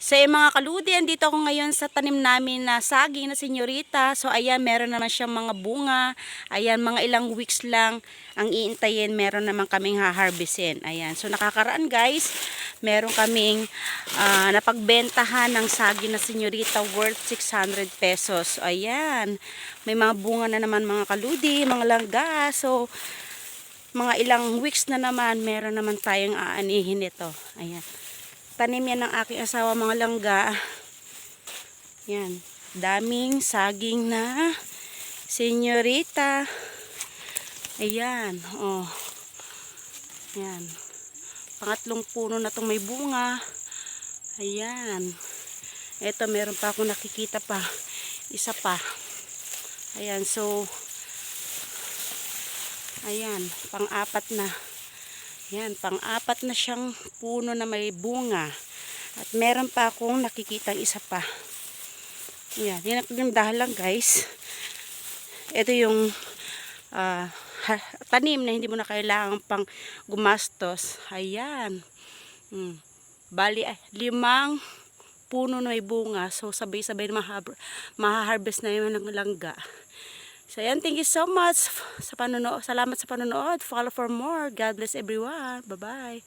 So mga kaludi, andito ako ngayon sa tanim namin na saging na senyorita. So ayan, meron naman siyang mga bunga. Ayan, mga ilang weeks lang ang iintayin. Meron naman kaming haharbisin. Ayan, so nakakaraan guys, meron kaming napagbentahan ng saging na senyorita worth 600 pesos. So, ayan, may mga bunga na naman mga kaludi, mga langga. So mga ilang weeks na naman, meron naman tayong aanihin ito. Ayan. Tanim yan ng aking asawa, mga langga. Yan. Daming saging na senyorita. Ayan. Oh. Yan. Pangatlong puno na itong may bunga. Ayan. Ito, meron pa akong nakikita pa. Isa pa. Ayan. So, ayan. Pang-apat na. Yan, pang-apat na siyang puno na may bunga. At meron pa akong nakikitang isa pa. Yan, yan ang dahan lang guys. Ito yung tanim na hindi mo na kailangan pang gumastos. Ayan. Bali, 5 puno na may bunga. So, sabay-sabay na maha-harvest na yun ng langga. So, ayan, thank you so much sa panonood. Salamat sa panonood. Follow for more. God bless everyone. Bye-bye.